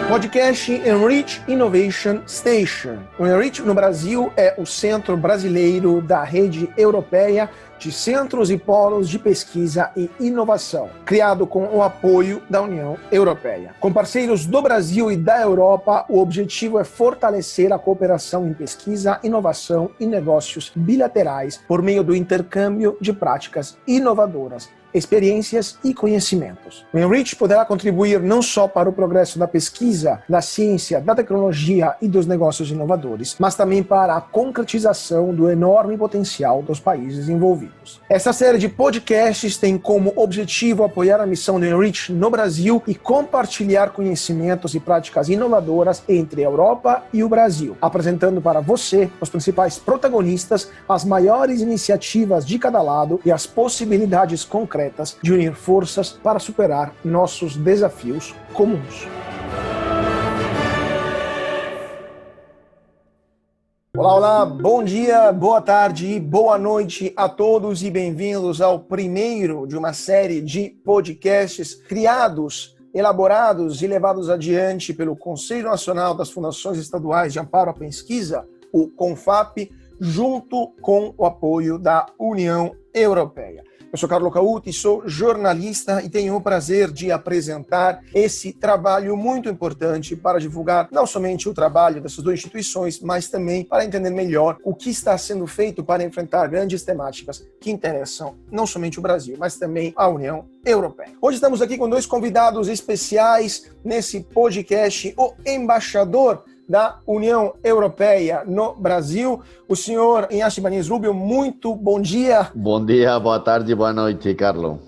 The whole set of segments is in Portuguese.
Podcast Enrich Innovation Station. O Enrich no Brasil é o centro brasileiro da rede europeia de centros e polos de pesquisa e inovação, criado com o apoio da União Europeia. Com parceiros do Brasil e da Europa, o objetivo é fortalecer a cooperação em pesquisa, inovação e negócios bilaterais por meio do intercâmbio de práticas inovadoras, experiências e conhecimentos. O Enrich poderá contribuir não só para o progresso da pesquisa, da ciência, da tecnologia e dos negócios inovadores, mas também para a concretização do enorme potencial dos países envolvidos. Essa série de podcasts tem como objetivo apoiar a missão do Enrich no Brasil e compartilhar conhecimentos e práticas inovadoras entre a Europa e o Brasil, apresentando para você os principais protagonistas, as maiores iniciativas de cada lado e as possibilidades concretas de unir forças para superar nossos desafios comuns. Olá, bom dia, boa tarde e boa noite a todos e bem-vindos ao primeiro de uma série de podcasts criados, elaborados e levados adiante pelo Conselho Nacional das Fundações Estaduais de Amparo à Pesquisa, o CONFAP, junto com o apoio da União Europeia. Eu sou Carlo Cauti, sou jornalista e tenho o prazer de apresentar esse trabalho muito importante para divulgar não somente o trabalho dessas duas instituições, mas também para entender melhor o que está sendo feito para enfrentar grandes temáticas que interessam não somente o Brasil, mas também a União Europeia. Hoje estamos aqui com dois convidados especiais nesse podcast, o embaixador da União Europeia no Brasil, o senhor Inácio Ibanez Rubio. Muito bom dia. Bom dia, boa tarde, boa noite, Carlo.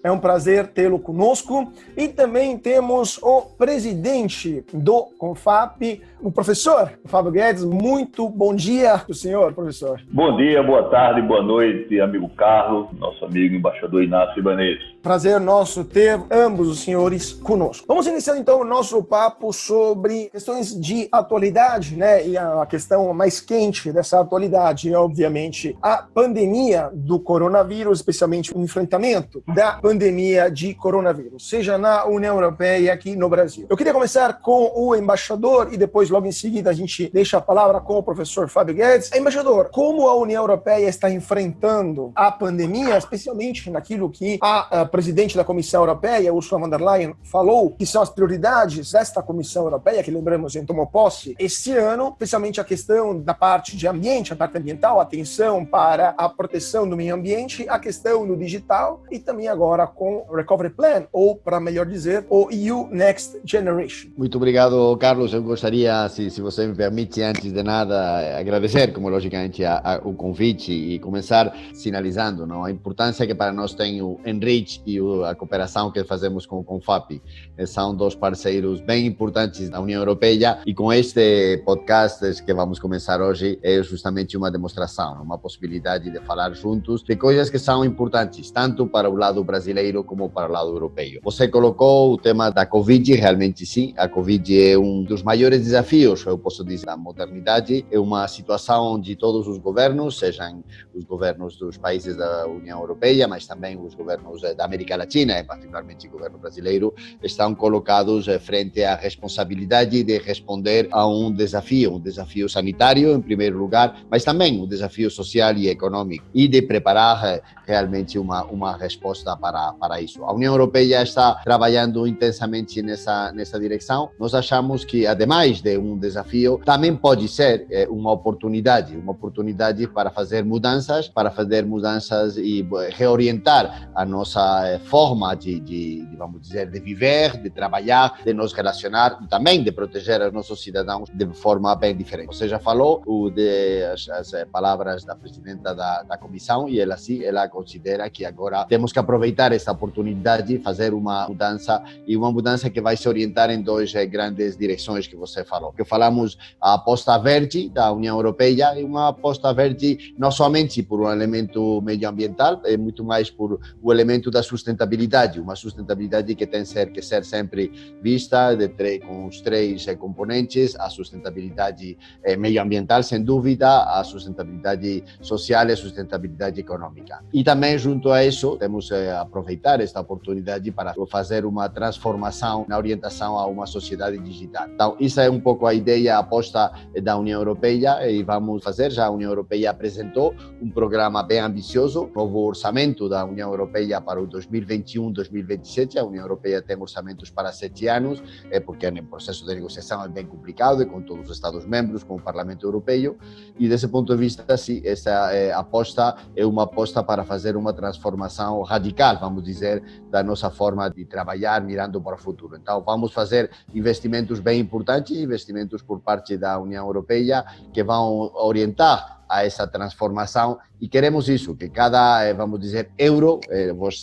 É um prazer tê-lo conosco. E também temos o presidente do CONFAP, o professor Fábio Guedes. Muito bom dia, senhor professor. Bom dia, boa tarde, boa noite, amigo Carlos, nosso amigo embaixador Inácio Ibanez. Prazer nosso ter ambos os senhores conosco. Vamos iniciar então o nosso papo sobre questões de atualidade, né? E a questão mais quente dessa atualidade é, obviamente, a pandemia do coronavírus, especialmente o enfrentamento da pandemia de coronavírus, seja na União Europeia e aqui no Brasil. Eu queria começar com o embaixador e depois, logo em seguida, a gente deixa a palavra com o professor Fábio Guedes. Embaixador, como a União Europeia está enfrentando a pandemia, especialmente naquilo que a presidente da Comissão Europeia, Ursula von der Leyen, falou que são as prioridades desta Comissão Europeia, que lembramos em tomou posse este ano, especialmente a questão da parte de ambiente, a parte ambiental, atenção para a proteção do meio ambiente, a questão do digital e também agora com o Recovery Plan, ou, para melhor dizer, o EU Next Generation. Muito obrigado, Carlos. Eu gostaria, se você me permite, antes de nada, agradecer, como logicamente, o convite e começar sinalizando a importância que para nós tem o Enrich e a cooperação que fazemos com o CONFAP. São dois parceiros bem importantes da União Europeia e com este podcast que vamos começar hoje é justamente uma demonstração, uma possibilidade de falar juntos de coisas que são importantes, tanto para o lado brasileiro como para o lado europeu. Você colocou o tema da Covid, realmente sim, a Covid é um dos maiores desafios, eu posso dizer, da modernidade. É uma situação onde todos os governos, sejam os governos dos países da União Europeia, mas também os governos da América Latina, e particularmente o governo brasileiro, estão colocados frente à responsabilidade de responder a um desafio sanitário, em primeiro lugar, mas também um desafio social e econômico, e de preparar realmente uma resposta para isso. A União Europeia está trabalhando intensamente nessa direção. Nós achamos que, ademais de um desafio, também pode ser uma oportunidade para fazer mudanças e reorientar a nossa forma vamos dizer, de viver, de trabalhar, de nos relacionar, também de proteger os nossos cidadãos de forma bem diferente. Você já falou as palavras da presidenta da comissão e ela considera que agora temos que aproveitar esta oportunidade, fazer uma mudança que vai se orientar em duas grandes direções que você falou. Que falamos a aposta verde da União Europeia e uma aposta verde não somente por um elemento medioambiental, é muito mais por o elemento da sustentabilidade, uma sustentabilidade que tem que ser sempre vista com os três componentes: a sustentabilidade medioambiental, sem dúvida, a sustentabilidade social e a sustentabilidade econômica. E também, junto a isso, temos a aproveitar esta oportunidade para fazer uma transformação na orientação a uma sociedade digital. Então, isso é um pouco a ideia, a aposta da União Europeia, e vamos fazer. Já a União Europeia apresentou um programa bem ambicioso, novo orçamento da União Europeia para o 2021-2027. A União Europeia tem orçamentos para 7 anos, porque o processo de negociação é bem complicado, com todos os Estados-membros, com o Parlamento Europeu, e desse ponto de vista, sim, essa aposta é uma aposta para fazer uma transformação radical, vamos dizer, da nossa forma de trabalhar, mirando para o futuro. Então, vamos fazer investimentos bem importantes, investimentos por parte da União Europeia, que vão orientar a essa transformação, e queremos isso, que cada, vamos dizer, euro,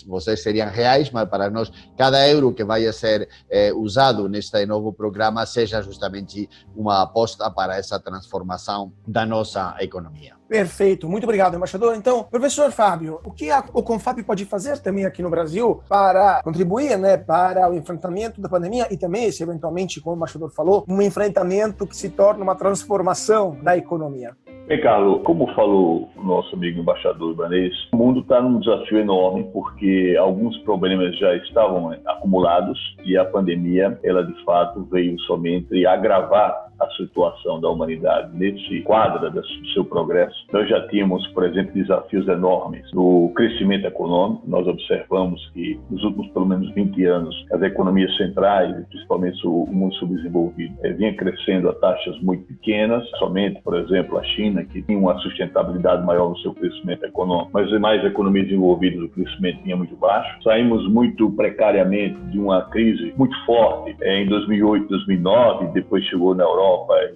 vocês seriam reais, mas para nós, cada euro que vai ser usado neste novo programa seja justamente uma aposta para essa transformação da nossa economia. Perfeito, muito obrigado, embaixador. Então, professor Fábio, o que o Confap pode fazer também aqui no Brasil para contribuir, para o enfrentamento da pandemia e também, se eventualmente, como o embaixador falou, um enfrentamento que se torne uma transformação da economia? Bem, Carlos, como falou o nosso amigo embaixador Ibanez, o mundo está num desafio enorme porque alguns problemas já estavam acumulados e a pandemia, ela de fato veio somente agravar a situação da humanidade nesse quadro do seu progresso. Nós já tínhamos, por exemplo, desafios enormes no crescimento econômico. Nós observamos que nos últimos pelo menos 20 anos as economias centrais, principalmente o mundo subdesenvolvido, vinha crescendo a taxas muito pequenas. Somente, por exemplo, a China, que tinha uma sustentabilidade maior no seu crescimento econômico, mas as demais economias desenvolvidas o crescimento vinha muito baixo. Saímos muito precariamente de uma crise muito forte em 2008, 2009, depois chegou na Europa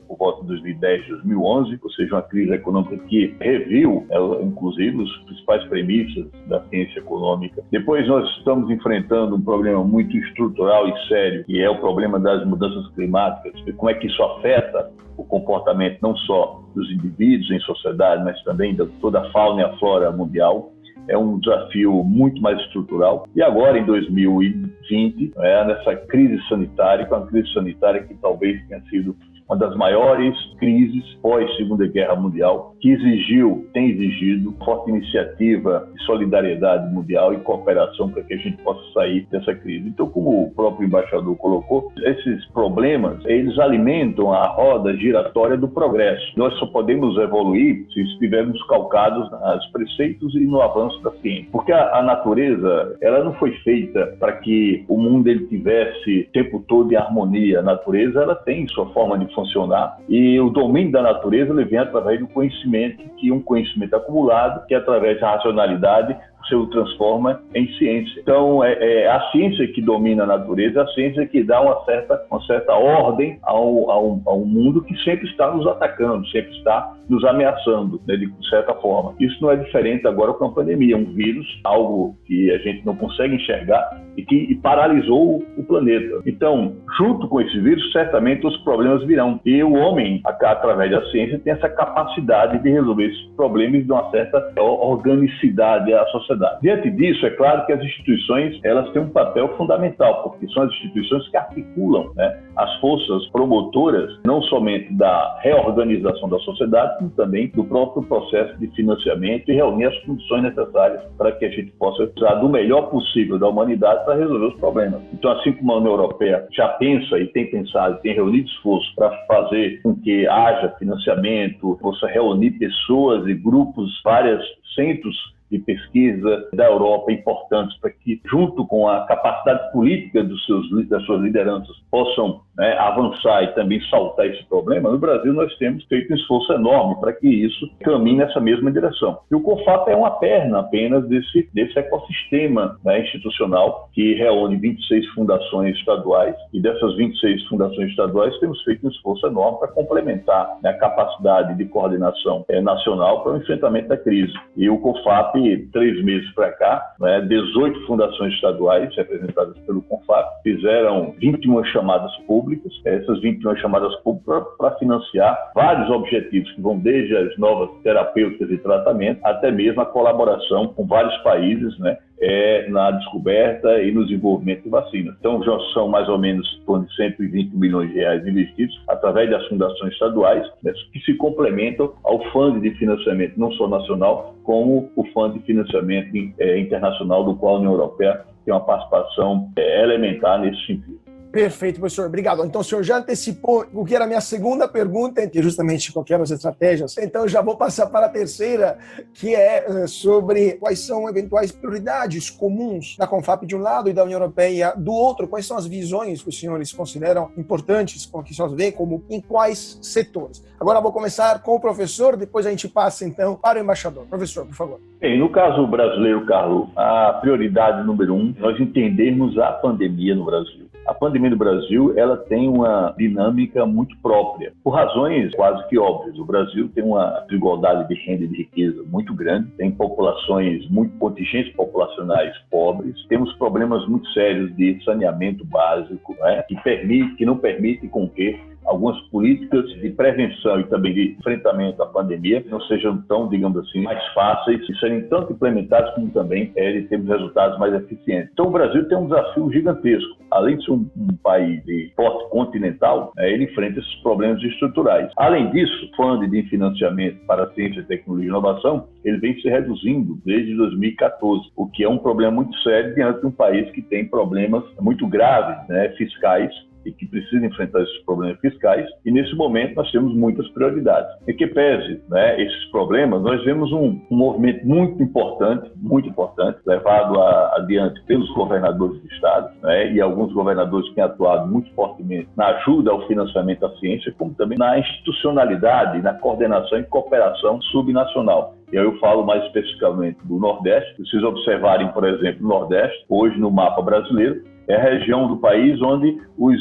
por volta de 2010, 2011, ou seja, uma crise econômica que reviu, inclusive, os principais premissas da ciência econômica. Depois nós estamos enfrentando um problema muito estrutural e sério, que é o problema das mudanças climáticas, e como é que isso afeta o comportamento não só dos indivíduos em sociedade, mas também de toda a fauna e a flora mundial. É um desafio muito mais estrutural. E agora, em 2020, nessa crise sanitária, uma crise sanitária que talvez tenha sido uma das maiores crises pós-Segunda Guerra Mundial, que tem exigido forte iniciativa de solidariedade mundial e cooperação para que a gente possa sair dessa crise. Então, como o próprio embaixador colocou, esses problemas, eles alimentam a roda giratória do progresso. Nós só podemos evoluir se estivermos calcados nos preceitos e no avanço da ciência. Porque a natureza, ela não foi feita para que o mundo ele tivesse o tempo todo em harmonia. A natureza, ela tem sua forma de funcionar, e o domínio da natureza ele vem através do conhecimento, que é um conhecimento acumulado, que através da racionalidade se transforma em ciência. Então, é a ciência que domina a natureza, a ciência que dá uma certa ordem ao mundo que sempre está nos atacando, sempre está nos ameaçando, de certa forma. Isso não é diferente agora com a pandemia, um vírus, algo que a gente não consegue enxergar e que paralisou o planeta. Então, junto com esse vírus, certamente os problemas virão. E o homem, através da ciência, tem essa capacidade de resolver esses problemas de uma certa organicidade à sociedade. Diante disso, é claro que as instituições elas têm um papel fundamental, porque são as instituições que articulam as forças promotoras, não somente da reorganização da sociedade, como também do próprio processo de financiamento e reunir as condições necessárias para que a gente possa usar do melhor possível da humanidade para resolver os problemas. Então, assim como a União Europeia já pensa e tem pensado, tem reunido esforços para fazer com que haja financiamento, possa reunir pessoas e grupos, vários centros de pesquisa da Europa importantes para que, junto com a capacidade política das suas lideranças, possam avançar e também saltar esse problema. No Brasil, nós temos feito um esforço enorme para que isso caminhe nessa mesma direção. E o CONFAP é uma perna apenas desse ecossistema institucional que reúne 26 fundações estaduais, e dessas 26 fundações estaduais temos feito um esforço enorme para complementar a capacidade de coordenação nacional para o enfrentamento da crise. E o CONFAP, 3 meses para cá, 18 fundações estaduais representadas pelo CONFAP fizeram 21 chamadas públicas públicas, essas 20 milhões chamadas públicas, para financiar vários objetivos que vão desde as novas terapêuticas e tratamento até mesmo a colaboração com vários países, né, na descoberta e no desenvolvimento de vacinas. Então, já são mais ou menos 120 milhões de reais investidos através das fundações estaduais, né, que se complementam ao fundo de financiamento não só nacional, como o fundo de financiamento internacional, do qual a União Europeia tem uma participação elementar nesse sentido. Perfeito, professor. Obrigado. Então, o senhor já antecipou o que era a minha segunda pergunta, que justamente qual eram as estratégias. Então, eu já vou passar para a terceira, que é sobre quais são eventuais prioridades comuns da CONFAP de um lado e da União Europeia do outro. Quais são as visões que os senhores consideram importantes, com que os senhores veem, como em quais setores? Agora, eu vou começar com o professor, depois a gente passa, então, para o embaixador. Professor, por favor. Bem, no caso brasileiro, Carlos, a prioridade número 1, nós entendermos a pandemia no Brasil. A pandemia no Brasil, ela tem uma dinâmica muito própria, por razões quase que óbvias. O Brasil tem uma desigualdade de renda e de riqueza muito grande, tem populações, contingentes populacionais pobres, temos problemas muito sérios de saneamento básico, né, que não permite com que algumas políticas de prevenção e também de enfrentamento à pandemia não sejam tão, digamos assim, mais fáceis de serem tanto implementadas como também de termos resultados mais eficientes. Então, o Brasil tem um desafio gigantesco. Além de ser um país de porte continental, ele enfrenta esses problemas estruturais. Além disso, o fundo de financiamento para ciência, tecnologia e inovação, ele vem se reduzindo desde 2014, o que é um problema muito sério diante de um país que tem problemas muito graves, né, fiscais, e que precisa enfrentar esses problemas fiscais, e nesse momento nós temos muitas prioridades. Em que pese, né, esses problemas, nós vemos um movimento muito importante, levado adiante pelos governadores de estado, né, e alguns governadores que têm atuado muito fortemente na ajuda ao financiamento da ciência, como também na institucionalidade, na coordenação e cooperação subnacional. E aí eu falo mais especificamente do Nordeste. Vocês observarem, por exemplo, o Nordeste, hoje no mapa brasileiro, é a região do país onde os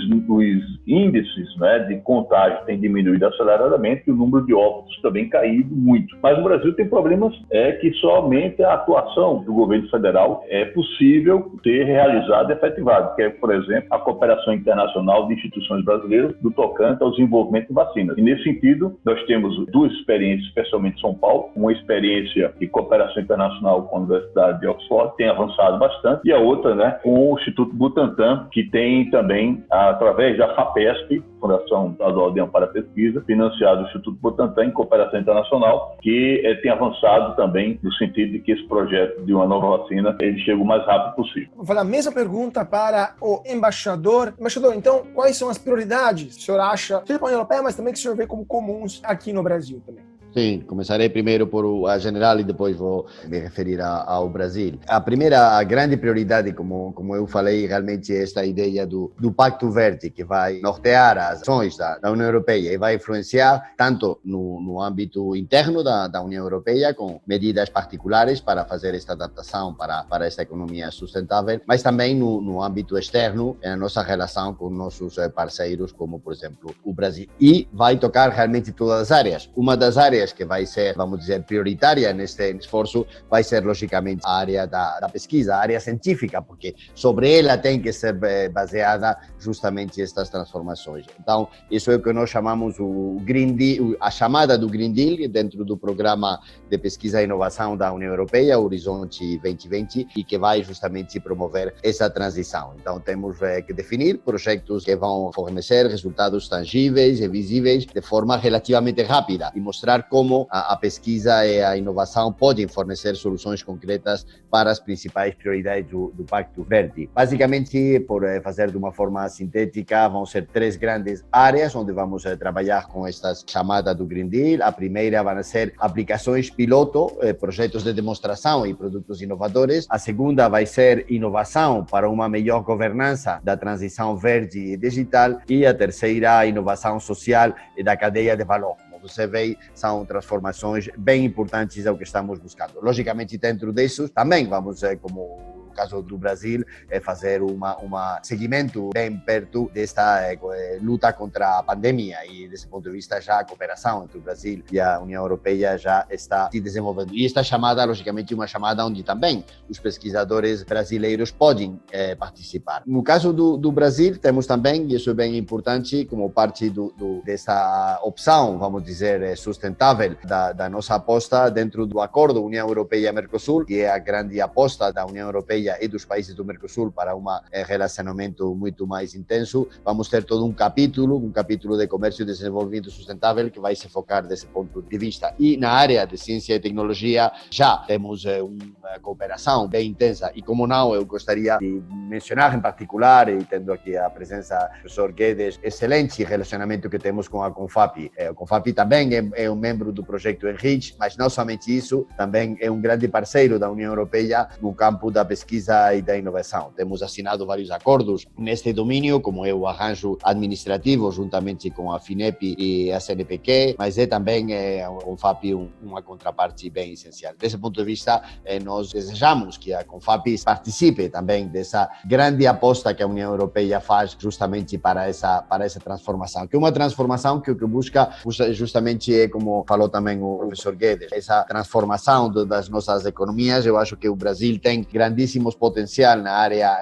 índices, né, de contágio têm diminuído aceleradamente e o número de óbitos também caído muito. Mas o Brasil tem problemas que somente a atuação do governo federal é possível ter realizado e efetivado, que é, por exemplo, a cooperação internacional de instituições brasileiras do tocante ao desenvolvimento de vacinas. E nesse sentido, nós temos duas experiências, especialmente em São Paulo, uma experiência de cooperação internacional com a Universidade de Oxford, tem avançado bastante, e a outra, né, com o Instituto Butantan, que tem também, através da FAPESP, Fundação Estadual de Amparo à Pesquisa, financiado o Instituto Butantan em cooperação internacional, que tem avançado também no sentido de que esse projeto de uma nova vacina ele chegue o mais rápido possível. Vou fazer a mesma pergunta para o embaixador. Embaixador, então, quais são as prioridades que o senhor acha, seja para a União Europeia, mas também que o senhor vê como comuns aqui no Brasil também? Sim, começarei primeiro por a general e depois vou me referir ao Brasil. A primeira, a grande prioridade, como eu falei, realmente é esta ideia do Pacto Verde, que vai nortear as ações da União Europeia e vai influenciar tanto no âmbito interno da União Europeia, com medidas particulares para fazer esta adaptação para esta economia sustentável, mas também no âmbito externo, na nossa relação com nossos parceiros, como, por exemplo, o Brasil. E vai tocar realmente todas as áreas. Uma das áreas que vai ser, vamos dizer, prioritária neste esforço vai ser, logicamente, a área da pesquisa, a área científica, porque sobre ela tem que ser baseada justamente estas transformações. Então, isso é o que nós chamamos o Green Deal, a chamada do Green Deal, dentro do programa de pesquisa e inovação da União Europeia, Horizonte 2020, e que vai justamente promover essa transição. Então, temos que definir projetos que vão fornecer resultados tangíveis e visíveis de forma relativamente rápida e mostrar como a pesquisa e a inovação podem fornecer soluções concretas para as principais prioridades do Pacto Verde. Basicamente, por fazer de uma forma sintética, vão ser 3 grandes áreas onde vamos trabalhar com esta chamada do Green Deal. A primeira vai ser aplicações piloto, projetos de demonstração e produtos inovadores. A segunda vai ser inovação para uma melhor governança da transição verde e digital. E a terceira, inovação social e da cadeia de valor. Você vê, são transformações bem importantes ao que estamos buscando. Logicamente, dentro disso, também vamos, como caso do Brasil, fazer seguimento bem perto desta luta contra a pandemia, e desse ponto de vista já a cooperação entre o Brasil e a União Europeia já está se desenvolvendo. E esta chamada, logicamente, uma chamada onde também os pesquisadores brasileiros podem participar. No caso do Brasil, temos também, e isso é bem importante, como parte dessa opção, vamos dizer, sustentável da nossa aposta dentro do acordo União Europeia-Mercosul, que é a grande aposta da União Europeia e dos países do Mercosul para um relacionamento muito mais intenso. Vamos ter todo um capítulo de comércio e desenvolvimento sustentável que vai se focar desse ponto de vista. E na área de ciência e tecnologia já temos uma cooperação bem intensa, e como não, eu gostaria de mencionar em particular, e tendo aqui a presença do professor Guedes, excelente relacionamento que temos com a CONFAP. A CONFAP também é um membro do projeto Enrich, mas não somente isso, também é um grande parceiro da União Europeia no campo da pesquisa e da inovação. Temos assinado vários acordos neste domínio, como é o arranjo administrativo, juntamente com a FINEP e a CNPq, mas é também a CONFAP uma contraparte bem essencial. Desse ponto de vista, nós desejamos que a CONFAP participe também dessa grande aposta que a União Europeia faz justamente para essa transformação, que é uma transformação que o que busca justamente é, como falou também o professor Guedes, essa transformação das nossas economias. Eu acho que o Brasil tem grandíssimos potencial na área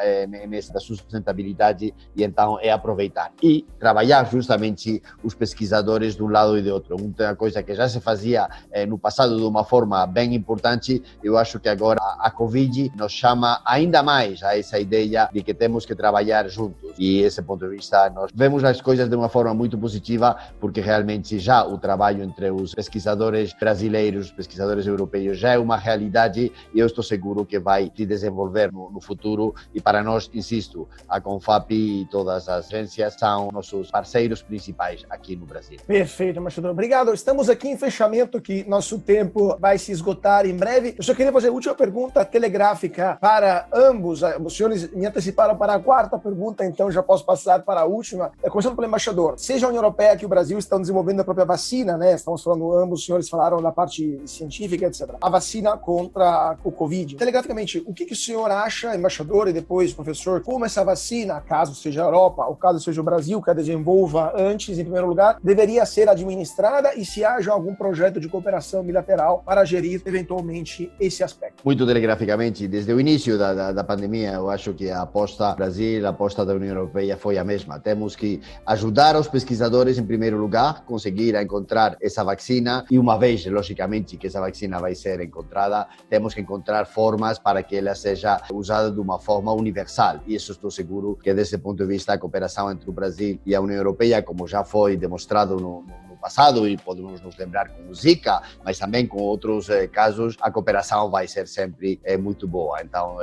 da sustentabilidade, e então é aproveitar e trabalhar justamente os pesquisadores de um lado e de outro. Uma coisa que já se fazia no passado de uma forma bem importante, eu acho que agora a Covid nos chama ainda mais a essa ideia de que temos que trabalhar juntos, e esse ponto de vista nós vemos as coisas de uma forma muito positiva, porque realmente já o trabalho entre os pesquisadores brasileiros, os pesquisadores europeus já é uma realidade, e eu estou seguro que vai se desenvolver no futuro. E para nós, insisto, a CONFAP e todas as agências são nossos parceiros principais aqui no Brasil. Perfeito, embaixador. Obrigado. Estamos aqui em fechamento, que nosso tempo vai se esgotar em breve. Eu só queria fazer a última pergunta telegráfica para ambos. Os senhores me anteciparam para a quarta pergunta, então já posso passar para a última. Começando pelo embaixador. Seja a União Europeia que o Brasil estão desenvolvendo a própria vacina, né? Estamos falando, ambos os senhores falaram da parte científica, etc. A vacina contra o Covid. Telegraficamente, o que o senhor acha, embaixador, e depois professor, como essa vacina, caso seja a Europa, ou caso seja o Brasil, que a desenvolva antes, em primeiro lugar, deveria ser administrada, e se haja algum projeto de cooperação bilateral para gerir, eventualmente, esse aspecto? Muito telegraficamente, desde o início da pandemia, eu acho que a aposta do Brasil, a aposta da União Europeia foi a mesma. Temos que ajudar os pesquisadores, em primeiro lugar, conseguir encontrar essa vacina, e uma vez, logicamente, que essa vacina vai ser encontrada, temos que encontrar formas para que ela seja usada de uma forma universal, e isso estou seguro que, desse ponto de vista, a cooperação entre o Brasil e a União Europeia, como já foi demonstrado no passado, e podemos nos lembrar com o Zika, mas também com outros casos, a cooperação vai ser sempre muito boa. Então,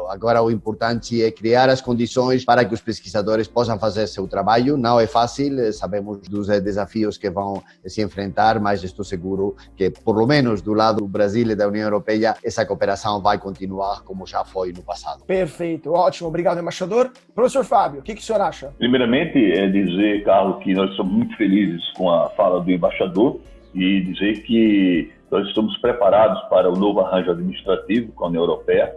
agora o importante é criar as condições para que os pesquisadores possam fazer seu trabalho. Não é fácil, sabemos dos desafios que vão se enfrentar, mas estou seguro que, por lo menos do lado do Brasil e da União Europeia, essa cooperação vai continuar como já foi no passado. Perfeito, ótimo, obrigado, embaixador. Professor Fábio, o que o senhor acha? Primeiramente, dizer, Carlos, que nós somos muito felizes com a fala do embaixador, e dizer que nós estamos preparados para o novo arranjo administrativo com a União Europeia.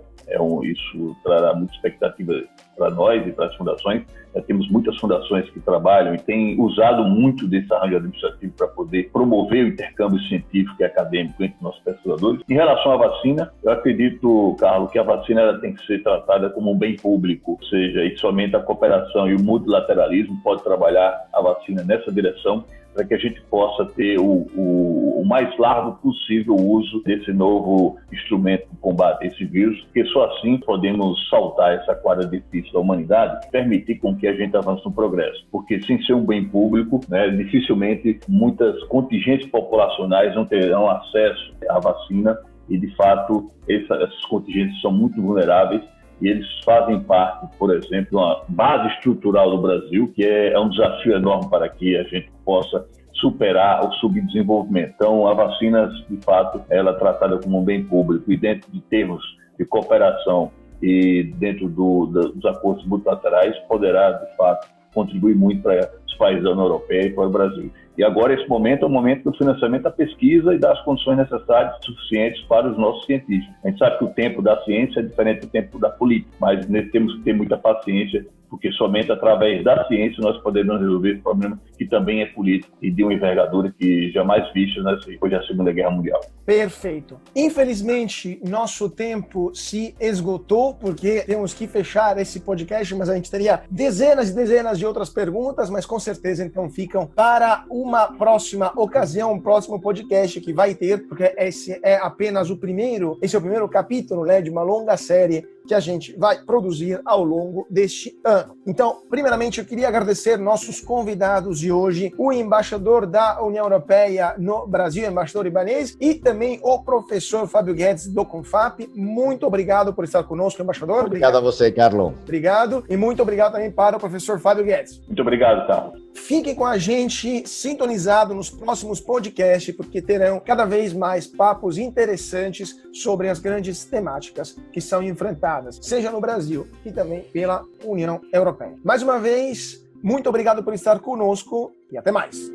Isso trará muita expectativa para nós e para as fundações. Já temos muitas fundações que trabalham e têm usado muito desse arranjo administrativo para poder promover o intercâmbio científico e acadêmico entre nossos pesquisadores. Em relação à vacina, eu acredito, Carlos, que a vacina ela tem que ser tratada como um bem público, ou seja, e somente a cooperação e o multilateralismo pode trabalhar a vacina nessa direção, para que a gente possa ter o mais largo possível o uso desse novo instrumento de combate a esse vírus, porque só assim podemos saltar essa quadra difícil da humanidade e permitir com que a gente avance no progresso. Porque sem ser um bem público, né, dificilmente muitas contingentes populacionais não terão acesso à vacina, e de fato esses contingentes são muito vulneráveis, e eles fazem parte, por exemplo, de uma base estrutural do Brasil, que é um desafio enorme para que a gente possa superar o subdesenvolvimento. Então, a vacina, de fato, ela é tratada como um bem público, e dentro de termos de cooperação e dentro dos acordos multilaterais, poderá, de fato, contribuir muito para países da União Europeia e para o Brasil. E agora esse momento é o momento do financiamento da pesquisa e das condições necessárias suficientes para os nossos cientistas. A gente sabe que o tempo da ciência é diferente do tempo da política, mas temos que ter muita paciência, porque somente através da ciência nós podemos resolver esse problema que também é político e de uma envergadura que jamais vista depois da Segunda Guerra Mundial. Perfeito. Infelizmente, nosso tempo se esgotou, porque temos que fechar esse podcast, mas a gente teria dezenas e dezenas de outras perguntas, mas com certeza então ficam para uma próxima ocasião, um próximo podcast que vai ter, porque esse é apenas o primeiro capítulo, né, de uma longa série que a gente vai produzir ao longo deste ano. Então, primeiramente, eu queria agradecer nossos convidados de hoje, o embaixador da União Europeia no Brasil, embaixador Ibanez, e também o professor Fábio Guedes, do CONFAP. Muito obrigado por estar conosco, embaixador. Obrigado a você, Carlo. Obrigado. E muito obrigado também para o professor Fábio Guedes. Muito obrigado, Carlos. Fiquem com a gente sintonizado nos próximos podcasts, porque terão cada vez mais papos interessantes sobre as grandes temáticas que são enfrentadas, seja no Brasil e também pela União Europeia. Mais uma vez, muito obrigado por estar conosco e até mais.